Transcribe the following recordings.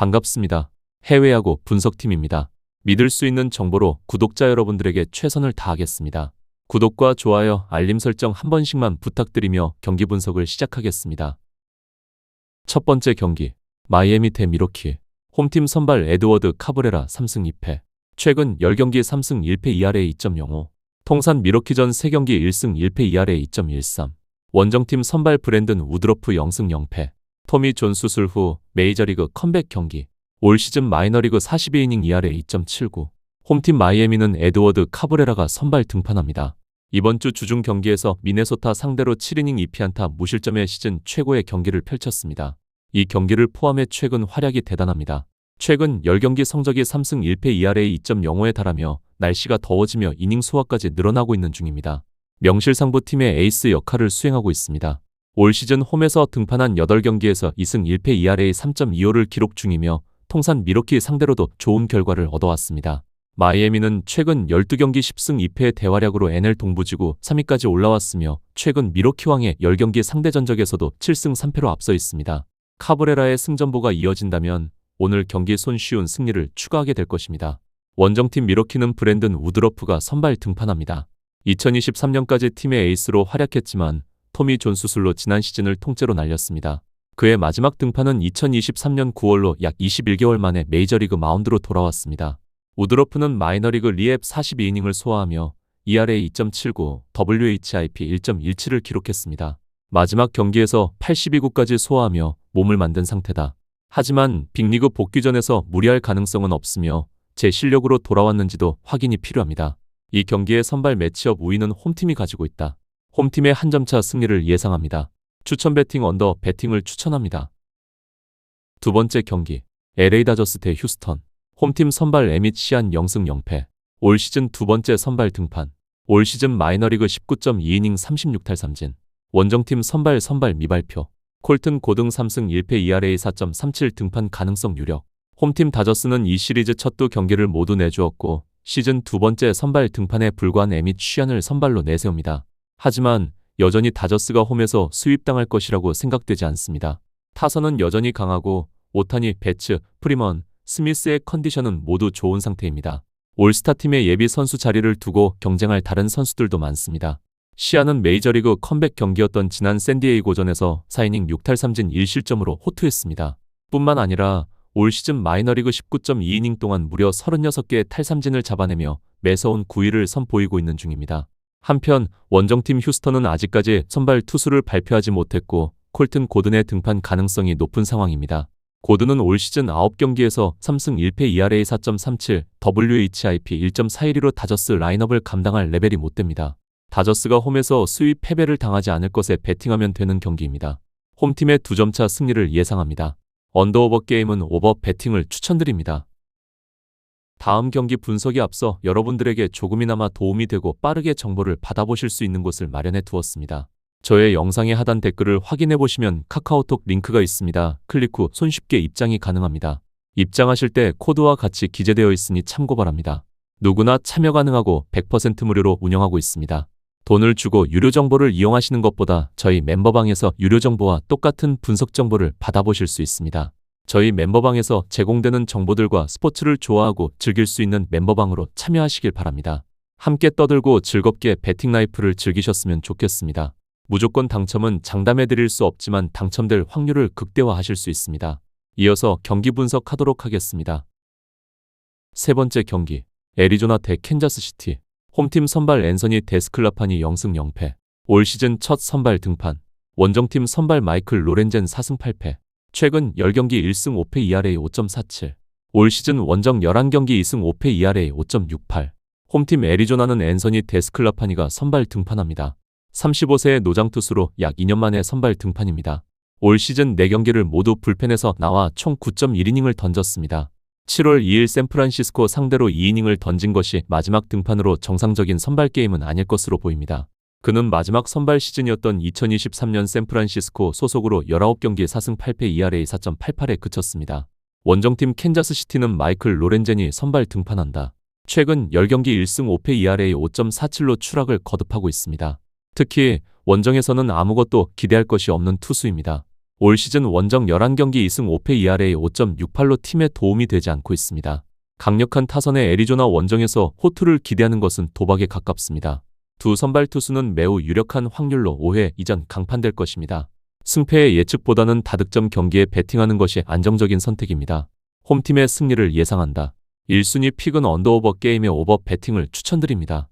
반갑습니다. 해외야구 분석팀입니다. 믿을 수 있는 정보로 구독자 여러분들에게 최선을 다하겠습니다. 구독과 좋아요, 알림 설정 한 번씩만 부탁드리며 경기 분석을 시작하겠습니다. 첫 번째 경기, 마이애미 대 미러키. 홈팀 선발 에드워드 카브레라 3승 2패. 최근 10경기 3승 1패 ERA 2.05. 통산 미러키전 3경기 1승 1패 ERA 2.13. 원정팀 선발 브랜든 우드러프 0승 0패. 토미 존 수술 후 메이저리그 컴백 경기. 올 시즌 마이너리그 42이닝 ERA 2.79. 홈팀 마이애미는 에드워드 카브레라가 선발 등판합니다. 이번 주 주중 경기에서 미네소타 상대로 7이닝 2피안타 무실점의 시즌 최고의 경기를 펼쳤습니다. 이 경기를 포함해 최근 활약이 대단합니다. 최근 10경기 성적이 3승 1패 ERA 2.05에 달하며 날씨가 더워지며 이닝 소화까지 늘어나고 있는 중입니다. 명실상부 팀의 에이스 역할을 수행하고 있습니다. 올 시즌 홈에서 등판한 8경기에서 2승 1패 ERA 3.25를 기록 중이며 통산 미러키 상대로도 좋은 결과를 얻어왔습니다. 마이애미는 최근 12경기 10승 2패의 대활약으로 NL 동부지구 3위까지 올라왔으며 최근 미러키와의 10경기 상대 전적에서도 7승 3패로 앞서 있습니다. 카브레라의 승전보가 이어진다면 오늘 경기 손쉬운 승리를 추가하게 될 것입니다. 원정팀 미러키는 브랜든 우드러프가 선발 등판합니다. 2023년까지 팀의 에이스로 활약했지만 토미 존 수술로 지난 시즌을 통째로 날렸습니다. 그의 마지막 등판은 2023년 9월로 약 21개월 만에 메이저리그 마운드로 돌아왔습니다. 우드러프는 마이너리그 리앱 42이닝을 소화하며 ERA 2.79, WHIP 1.17을 기록했습니다. 마지막 경기에서 82구까지 소화하며 몸을 만든 상태다. 하지만 빅리그 복귀전에서 무리할 가능성은 없으며 제 실력으로 돌아왔는지도 확인이 필요합니다. 이 경기의 선발 매치업 우위는 홈팀이 가지고 있다. 홈팀의 한 점차 승리를 예상합니다. 추천 배팅 언더 배팅을 추천합니다. 두 번째 경기, LA 다저스 대 휴스턴. 홈팀 선발 에밋 시안 0승 0패. 올 시즌 두 번째 선발 등판. 올 시즌 마이너리그 19.2이닝 36탈삼진. 원정팀 선발 미발표. 콜튼 고등 3승 1패 ERA 4.37 등판 가능성 유력. 홈팀 다저스는 이 시리즈 첫 두 경기를 모두 내주었고 시즌 두 번째 선발 등판에 불과한 에밋 시안을 선발로 내세웁니다. 하지만 여전히 다저스가 홈에서 수입당할 것이라고 생각되지 않습니다. 타선은 여전히 강하고 오타니, 배츠, 프리먼, 스미스의 컨디션은 모두 좋은 상태입니다. 올스타팀의 예비 선수 자리를 두고 경쟁할 다른 선수들도 많습니다. 시안은 메이저리그 컴백 경기였던 지난 샌디에이고전에서 4이닝 6탈삼진 1실점으로 호투했습니다. 뿐만 아니라 올 시즌 마이너리그 19.2이닝 동안 무려 36개의 탈삼진을 잡아내며 매서운 9위를 선보이고 있는 중입니다. 한편 원정팀 휴스턴은 아직까지 선발 투수를 발표하지 못했고 콜튼 고든의 등판 가능성이 높은 상황입니다. 고든은 올 시즌 9경기에서 3승 1패 ERA 4.37, WHIP 1.412로 다저스 라인업을 감당할 레벨이 못 됩니다. 다저스가 홈에서 수입 패배를 당하지 않을 것에 베팅하면 되는 경기입니다. 홈팀의 2점차 승리를 예상합니다. 언더오버 게임은 오버 베팅을 추천드립니다. 다음 경기 분석에 앞서 여러분들에게 조금이나마 도움이 되고 빠르게 정보를 받아보실 수 있는 곳을 마련해 두었습니다. 저의 영상의 하단 댓글을 확인해 보시면 카카오톡 링크가 있습니다. 클릭 후 손쉽게 입장이 가능합니다. 입장하실 때 코드와 같이 기재되어 있으니 참고 바랍니다. 누구나 참여 가능하고 100% 무료로 운영하고 있습니다. 돈을 주고 유료 정보를 이용하시는 것보다 저희 멤버방에서 유료 정보와 똑같은 분석 정보를 받아보실 수 있습니다. 저희 멤버방에서 제공되는 정보들과 스포츠를 좋아하고 즐길 수 있는 멤버방으로 참여하시길 바랍니다. 함께 떠들고 즐겁게 배팅 라이프를 즐기셨으면 좋겠습니다. 무조건 당첨은 장담해 드릴 수 없지만 당첨될 확률을 극대화하실 수 있습니다. 이어서 경기 분석하도록 하겠습니다. 세 번째 경기, 애리조나 대 캔자스시티. 홈팀 선발 앤서니 데스클라판이 0승 0패. 올 시즌 첫 선발 등판. 원정팀 선발 마이클 로렌젠 4승 8패. 최근 10경기 1승 5패 ERA 5.47. 올 시즌 원정 11경기 2승 5패 ERA 5.68. 홈팀 애리조나는 앤서니 데스클라파니가 선발 등판합니다. 35세의 노장투수로 약 2년 만에 선발 등판입니다. 올 시즌 4경기를 모두 불펜에서 나와 총 9.1이닝을 던졌습니다. 7월 2일 샌프란시스코 상대로 2이닝을 던진 것이 마지막 등판으로 정상적인 선발 게임은 아닐 것으로 보입니다. 그는 마지막 선발 시즌이었던 2023년 샌프란시스코 소속으로 19경기 4승 8패 ERA 4.88에 그쳤습니다. 원정팀 캔자스시티는 마이클 로렌젠이 선발 등판한다. 최근 10경기 1승 5패 ERA 5.47로 추락을 거듭하고 있습니다. 특히 원정에서는 아무것도 기대할 것이 없는 투수입니다. 올 시즌 원정 11경기 2승 5패 ERA 5.68로 팀에 도움이 되지 않고 있습니다. 강력한 타선의 애리조나 원정에서 호투를 기대하는 것은 도박에 가깝습니다. 두 선발 투수는 매우 유력한 확률로 5회 이전 강판될 것입니다. 승패의 예측보다는 다득점 경기에 배팅하는 것이 안정적인 선택입니다. 홈팀의 승리를 예상한다. 1순위 픽은 언더오버 게임의 오버 배팅을 추천드립니다.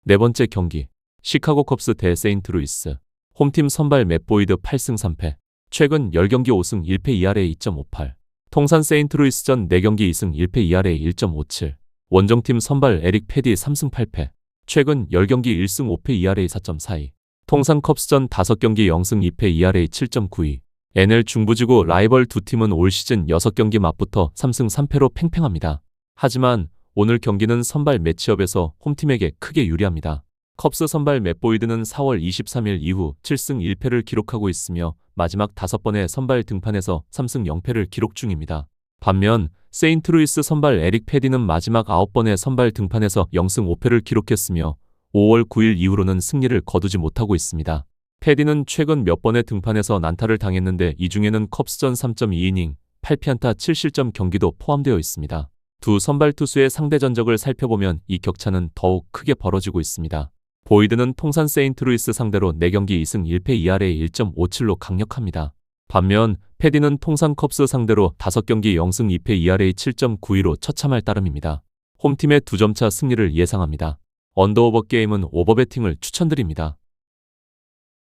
네 번째 경기, 시카고 컵스 대 세인트루이스. 홈팀 선발 맷 보이드 8승 3패. 최근 10경기 5승 1패 ERA 2.58. 통산 세인트루이스전 4경기 2승 1패 ERA 1.57. 원정팀 선발 에릭 패디 3승 8패. 최근 10경기 1승 5패 ERA 4.42. 통산 컵스전 5경기 0승 2패 ERA 7.92. NL 중부지구 라이벌 두 팀은 올 시즌 6경기 맞부터 3승 3패로 팽팽합니다. 하지만 오늘 경기는 선발 매치업에서 홈팀에게 크게 유리합니다. 컵스 선발 맷 보이드는 4월 23일 이후 7승 1패를 기록하고 있으며 마지막 5번의 선발 등판에서 3승 0패를 기록 중입니다. 반면 세인트루이스 선발 에릭 패디는 마지막 9번의 선발 등판에서 0승 5패를 기록했으며 5월 9일 이후로는 승리를 거두지 못하고 있습니다. 패디는 최근 몇 번의 등판에서 난타를 당했는데 이 중에는 컵스전 3.2이닝, 8피안타 7실점 경기도 포함되어 있습니다. 두 선발 투수의 상대 전적을 살펴보면 이 격차는 더욱 크게 벌어지고 있습니다. 보이드는 통산 세인트루이스 상대로 4경기 2승 1패 ERA 1.57로 강력합니다. 반면 패디는 통산 컵스 상대로 5경기 0승 2패 ERA 7.92로 처참할 따름입니다. 홈팀의 2점차 승리를 예상합니다. 언더오버 게임은 오버배팅을 추천드립니다.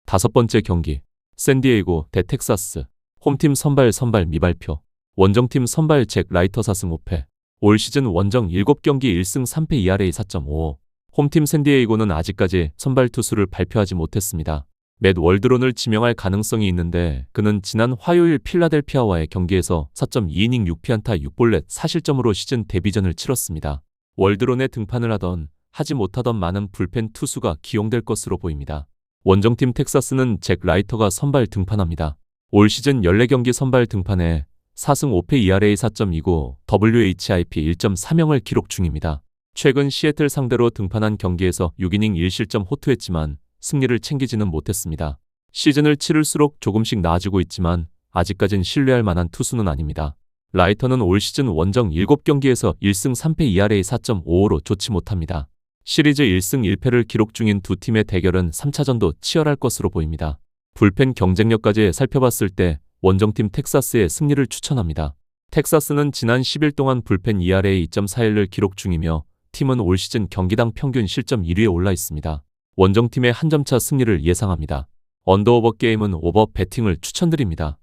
다섯 번째 경기, 샌디에이고 대 텍사스. 홈팀 선발 미발표. 원정팀 선발 잭 라이터 4승 5패. 올 시즌 원정 7경기 1승 3패 ERA 4.55. 홈팀 샌디에이고는 아직까지 선발 투수를 발표하지 못했습니다. 맷 월드론을 지명할 가능성이 있는데 그는 지난 화요일 필라델피아와의 경기에서 4.2이닝 6피안타 6볼넷 4실점으로 시즌 데뷔전을 치렀습니다. 월드론에 등판을 하지 못하던 많은 불펜 투수가 기용될 것으로 보입니다. 원정팀 텍사스는 잭 라이터가 선발 등판합니다. 올 시즌 14경기 선발 등판에 4승 5패 ERA 4.29, WHIP 1.30을 기록 중입니다. 최근 시애틀 상대로 등판한 경기에서 6이닝 1실점 호투했지만 승리를 챙기지는 못했습니다. 시즌을 치를수록 조금씩 나아지고 있지만 아직까진 신뢰할 만한 투수는 아닙니다. 라이터는 올 시즌 원정 7경기에서 1승 3패 ERA 4.55로 좋지 못합니다. 시리즈 1승 1패를 기록 중인 두 팀의 대결은 3차전도 치열할 것으로 보입니다. 불펜 경쟁력까지 살펴봤을 때 원정팀 텍사스의 승리를 추천합니다. 텍사스는 지난 10일 동안 불펜 ERA 2.41을 기록 중이며 팀은 올 시즌 경기당 평균 실점 1위에 올라 있습니다. 원정팀의 한 점차 승리를 예상합니다. 언더오버 게임은 오버 배팅을 추천드립니다.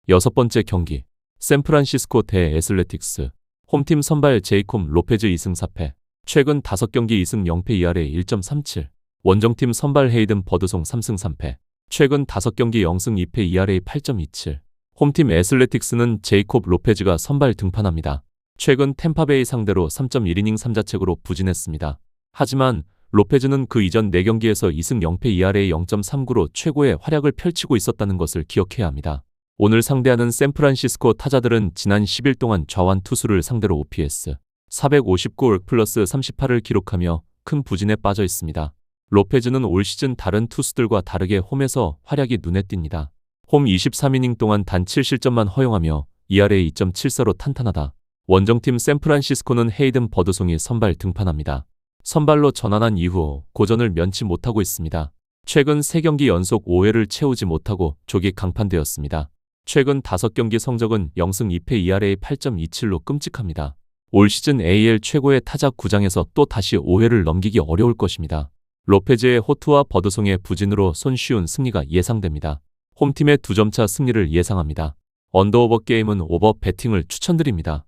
여섯 번째 경기, 샌프란시스코 대 애슬레틱스. 홈팀 선발 제이콥 로페즈 2승 4패. 최근 5경기 2승 0패 ERA 1.37. 원정팀 선발 헤이든 버드송 3승 3패. 최근 5경기 0승 2패 ERA 8.27. 홈팀 애슬레틱스는 제이콥 로페즈가 선발 등판합니다. 최근 템파베이 상대로 3.1이닝 3자책으로 부진했습니다. 하지만 로페즈는 그 이전 4경기에서 2승 0패 ERA 0.39로 최고의 활약을 펼치고 있었다는 것을 기억해야 합니다. 오늘 상대하는 샌프란시스코 타자들은 지난 10일 동안 좌완 투수를 상대로 OPS 459 플러스 38을 기록하며 큰 부진에 빠져 있습니다. 로페즈는 올 시즌 다른 투수들과 다르게 홈에서 활약이 눈에 띕니다. 홈 23이닝 동안 단 7실점만 허용하며 ERA 2.74로 탄탄하다. 원정팀 샌프란시스코는 헤이든 버드송이 선발 등판합니다. 선발로 전환한 이후 고전을 면치 못하고 있습니다. 최근 3경기 연속 5회를 채우지 못하고 조기 강판되었습니다. 최근 5경기 성적은 0승 2패 ERA 8.27로 끔찍합니다. 올 시즌 AL 최고의 타자 구장에서 또 다시 5회를 넘기기 어려울 것입니다. 로페즈의 호투와 버드송의 부진으로 손쉬운 승리가 예상됩니다. 홈팀의 2점차 승리를 예상합니다. 언더오버 게임은 오버 배팅을 추천드립니다.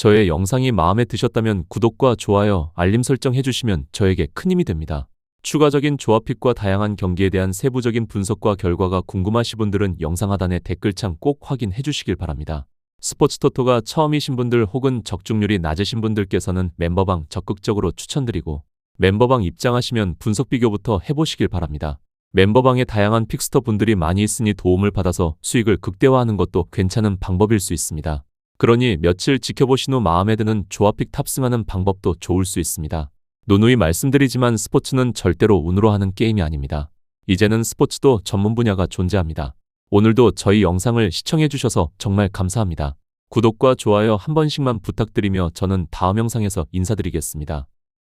저의 영상이 마음에 드셨다면 구독과 좋아요, 알림 설정 해주시면 저에게 큰 힘이 됩니다. 추가적인 조합픽과 다양한 경기에 대한 세부적인 분석과 결과가 궁금하신 분들은 영상 하단의 댓글창 꼭 확인해 주시길 바랍니다. 스포츠토토가 처음이신 분들 혹은 적중률이 낮으신 분들께서는 멤버방 적극적으로 추천드리고 멤버방 입장하시면 분석 비교부터 해보시길 바랍니다. 멤버방에 다양한 픽스터 분들이 많이 있으니 도움을 받아서 수익을 극대화하는 것도 괜찮은 방법일 수 있습니다. 그러니 며칠 지켜보신 후 마음에 드는 조합픽 탑승하는 방법도 좋을 수 있습니다. 누누이 말씀드리지만 스포츠는 절대로 운으로 하는 게임이 아닙니다. 이제는 스포츠도 전문 분야가 존재합니다. 오늘도 저희 영상을 시청해주셔서 정말 감사합니다. 구독과 좋아요 한 번씩만 부탁드리며 저는 다음 영상에서 인사드리겠습니다.